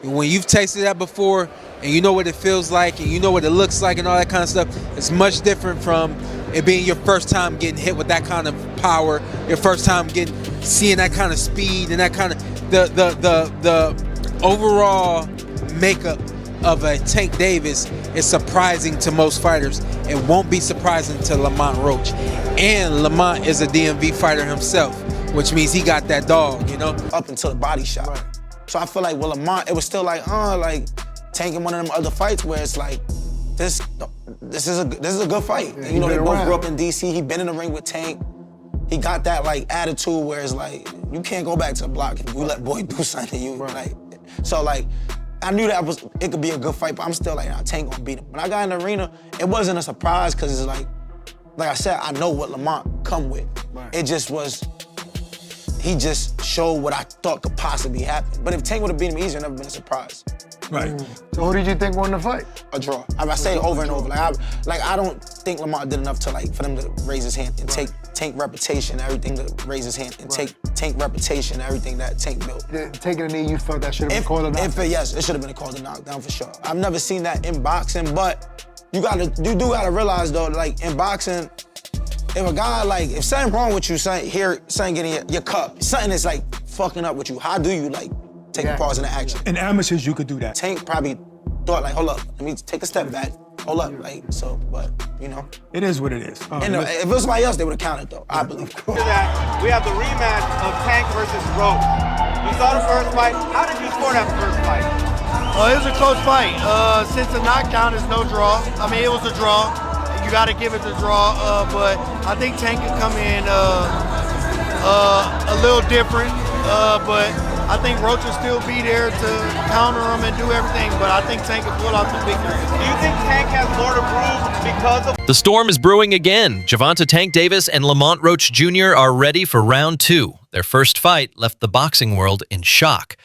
When you've tasted that before and you know what it feels like and you know what it looks like and all that kind of stuff, it's much different from it being your first time getting hit with that kind of power, your first time seeing that kind of speed and that kind of the overall makeup of a Tank Davis is surprising to most fighters. It won't be surprising to Lamont Roach. And Lamont is a DMV fighter himself, which means he got that dog, you know? Up until the body shot. Right. So I feel like with Lamont, it was still like Tank in one of them other fights where it's like, this is a good fight. Yeah, you know, they both grew up in DC. He been in the ring with Tank. He got that like attitude where it's like, you can't go back to the block if you let boy do something to you. Right. Like, so like, I knew that it could be a good fight, but I'm still like, nah, Tank gonna beat him. When I got in the arena, it wasn't a surprise because it's like I said, I know what Lamont come with. Right. It just was, he just showed what I thought could possibly happen. But if Tank would have beat him easier, it never been a surprise. Right. So who did you think won the fight? A draw. I say over and over. I don't think Lamont did enough to for them to raise his hand and take Tank reputation, everything to raise his hand and take Tank reputation, everything that Tank built. Taking a knee, you felt that should have been called a knockdown? Yes, it should have been called a knockdown for sure. I've never seen that in boxing, but you do gotta realize though, like in boxing, if a guy if something wrong with you, something getting your cup, something is like fucking up with you, how do you take a pause in the action? In amateurs, you could do that. Tank probably thought hold up, let me take a step back. Hold up, but you know. It is what it is. And if it was somebody else, they would have counted though, I believe. That we have the rematch of Tank versus Roach. You saw the first fight. How did you score that first fight? Well, it was a close fight. Since the knockdown is no draw, I mean, it was a draw. You got to give it the draw, but I think Tank can come in a little different, but I think Roach will still be there to counter him and do everything, but I think Tank can pull out the victory. Do you think Tank has more to prove because of... The storm is brewing again. Gervonta Tank Davis and Lamont Roach Jr. are ready for round 2. Their first fight left the boxing world in shock.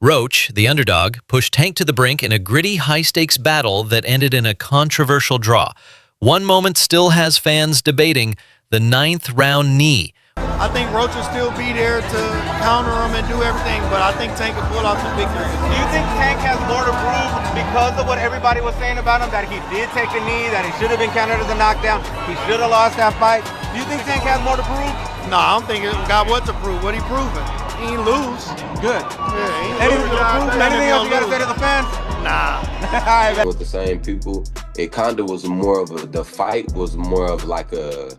Roach, the underdog, pushed Tank to the brink in a gritty, high-stakes battle that ended in a controversial draw. One moment still has fans debating the 9th round knee. I think Roach will still be there to counter him and do everything, but I think Tank can pull out the victory. Do you think Tank has more to prove because of what everybody was saying about him, that he did take a knee, that he should have been counted as a knockdown, he should have lost that fight? Do you think Tank has more to prove? No, I don't think he got what to prove. What he proving? He ain't lose. Good. Yeah, anything else you got to say to the fans? Nah. With the same people, it kind of was more of the fight was more of like a,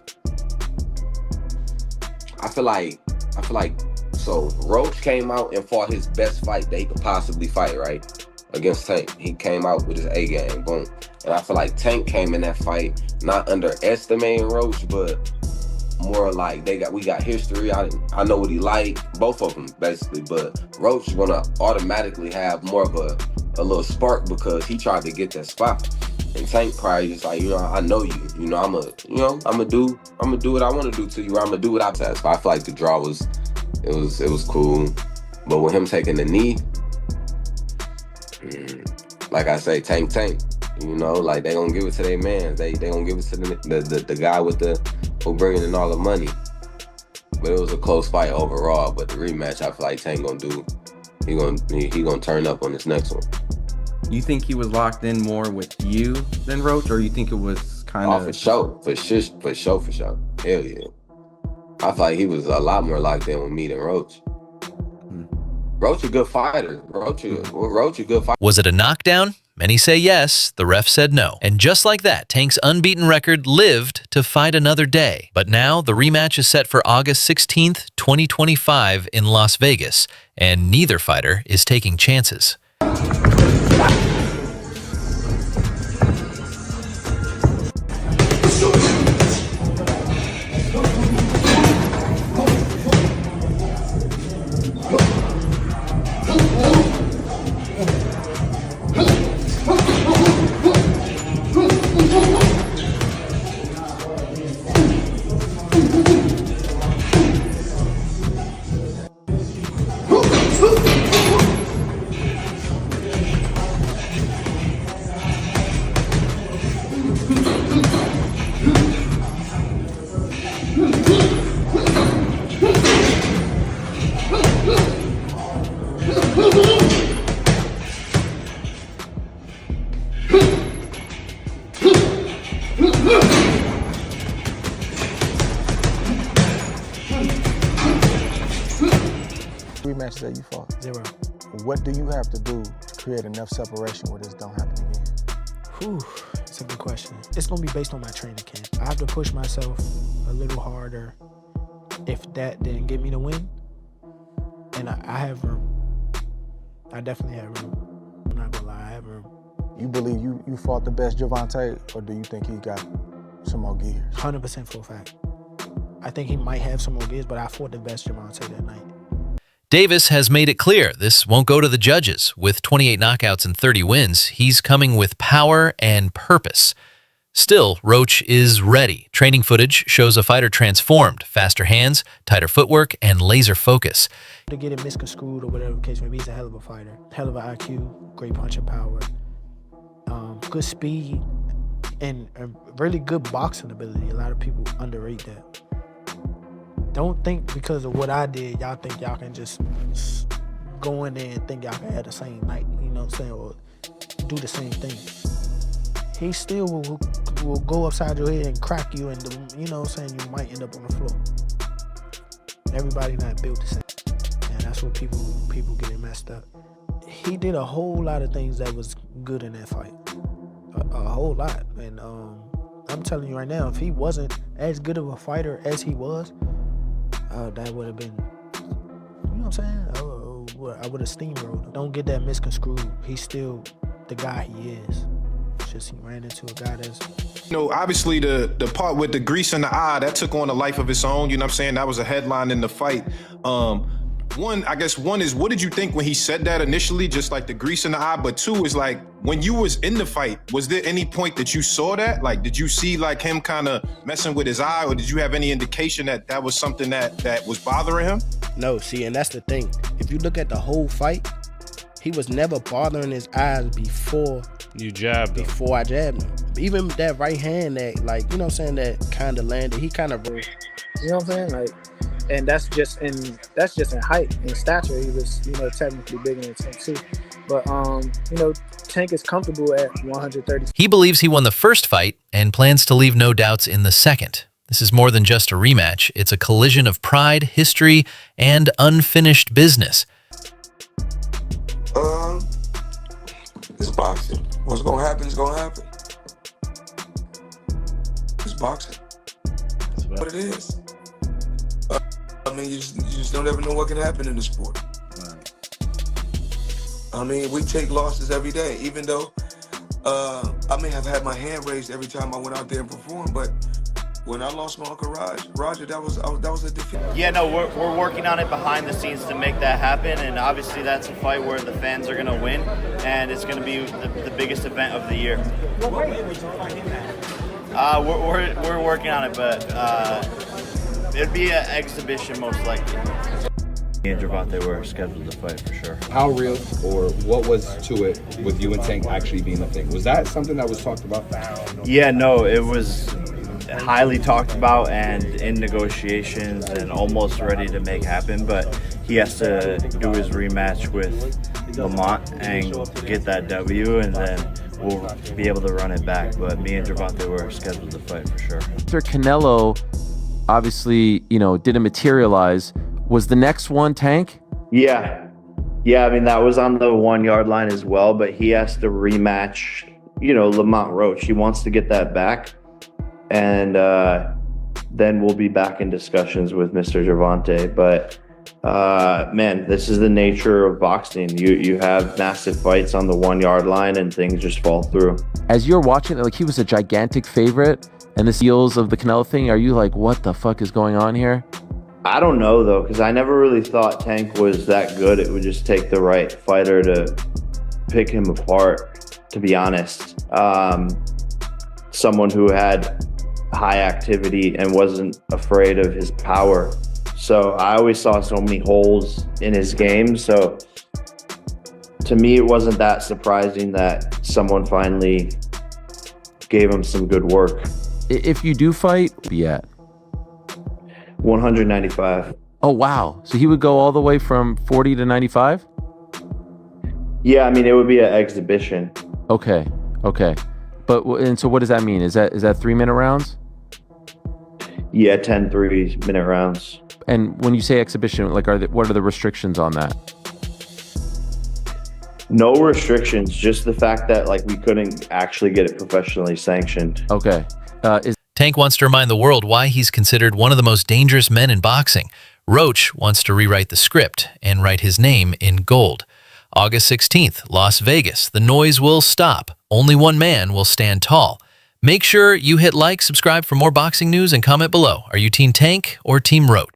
I feel like, so Roach came out and fought his best fight that he could possibly fight, right? Against Tank. He came out with his A game, boom. And I feel like Tank came in that fight, not underestimating Roach, but more like we got history. I know what he liked, both of them basically, but Roach is gonna automatically have more of a little spark because he tried to get that spot. And Tank probably just like, I know you. I'm gonna do what I want to do to you. I'm gonna do what I said. So I feel like the draw was cool. But with him taking the knee, like I say, Tank. Like they gonna give it to their man. They gonna give it to the guy with who bringing in all the money. But it was a close fight overall. But the rematch, I feel like Tank gonna do. He gonna turn up on this next one. You think he was locked in more with you than Roach, or you think it was kind of... For sure. Hell yeah. I feel like he was a lot more locked in with me than Roach. Roach a good fighter. Roach a good fighter. Was it a knockdown? Many say yes, the ref said no. And just like that, Tank's unbeaten record lived to fight another day. But now the rematch is set for August 16th, 2025 in Las Vegas, and neither fighter is taking chances. matches that you fought? 0. What do you have to do to create enough separation where this don't happen again? Whew, that's a good question. It's gonna be based on my training camp. I have to push myself a little harder if that didn't get me the win. And I have room. I definitely have room. I'm not gonna lie, I have room. You believe you fought the best Gervonta, or do you think he got some more gears? 100% for a fact. I think he might have some more gears, but I fought the best Gervonta that night. Davis has made it clear this won't go to the judges. With 28 knockouts and 30 wins, he's coming with power and purpose. Still, Roach is ready. Training footage shows a fighter transformed, faster hands, tighter footwork, and laser focus. To get it misconstrued or whatever the case may be, he's a hell of a fighter. Hell of an IQ, great punching power, good speed, and really good boxing ability. A lot of people underrate that. Don't think because of what I did, y'all think y'all can just go in there and think y'all can have the same night, you know what I'm saying, or do the same thing. He still will go upside your head and crack you, and you know what I'm saying, you might end up on the floor. Everybody not built the same, and that's what people get it messed up. He did a whole lot of things that was good in that fight, a whole lot, and I'm telling you right now, if he wasn't as good of a fighter as he was, that would have been, you know what I'm saying? I would have steamrolled. Don't get that misconstrued. He's still the guy he is. It's just he ran into a guy that's... You know, obviously the part with the grease in the eye, that took on a life of its own, you know what I'm saying? That was a headline in the fight. One is, what did you think when he said that initially, just like the grease in the eye? But two is like, when you was in the fight, was there any point that you saw that? Like, did you see like him kind of messing with his eye, or did you have any indication that that was something that was bothering him? No, see, and that's the thing. If you look at the whole fight, he was never bothering his eyes before you jabbed him. Before I jabbed him. Even that right hand that, like, you know what I'm saying, that kind of landed, he kind of... You know what I'm saying? Like, and that's just in height and stature. He was, you know, technically bigger than Tank too. But you know, Tank is comfortable at 130. He believes he won the first fight and plans to leave no doubts in the second. This is more than just a rematch. It's a collision of pride, history, and unfinished business. It's boxing. What's gonna happen is gonna happen. It's boxing. That's what it is. I mean, you just don't ever know what can happen in the sport. Right. I mean, we take losses every day, even though I may have had my hand raised every time I went out there and performed, but when I lost my Uncle Roger, that was a defeat. Yeah, no, we're working on it behind the scenes to make that happen, and obviously that's a fight where the fans are going to win, and it's going to be the biggest event of the year. What weight would you fight him at? We're working on it, but it'd be an exhibition most likely. Me and Gervonta were scheduled to fight for sure. How real, or what was to it with you and Tank actually being the thing? Was that something that was talked about? Yeah, no, it was highly talked about and in negotiations and almost ready to make happen, but he has to do his rematch with Lamont and get that W, and then we'll be able to run it back. But me and Gervonta were scheduled to fight for sure. After Canelo obviously, you know, didn't materialize, was the next one Tank? Yeah, I mean, that was on the 1 yard line as well, but he has to rematch, you know, Lamont Roach. He wants to get that back. And then we'll be back in discussions with Mr. Gervonta. But man, this is the nature of boxing. You have massive fights on the 1 yard line and things just fall through. As you're watching it, like, he was a gigantic favorite, and the heels of the Canelo thing, are you like, what the fuck is going on here? I don't know though, because I never really thought Tank was that good. It would just take the right fighter to pick him apart, to be honest. Someone who had high activity and wasn't afraid of his power. So I always saw so many holes in his game. So to me, it wasn't that surprising that someone finally gave him some good work. If you do fight, be at 195. Oh, wow. So he would go all the way from 40 to 95? Yeah, I mean, it would be an exhibition. Okay. But, and so what does that mean? Is that 3 minute rounds? Yeah, 10 3-minute rounds. And when you say exhibition, like, what are the restrictions on that? No restrictions, just the fact that like we couldn't actually get it professionally sanctioned. Okay. Tank wants to remind the world why he's considered one of the most dangerous men in boxing. Roach wants to rewrite the script and write his name in gold. August 16th, Las Vegas. The noise will stop. Only one man will stand tall. Make sure you hit like, subscribe for more boxing news, and comment below. Are you Team Tank or Team Roach?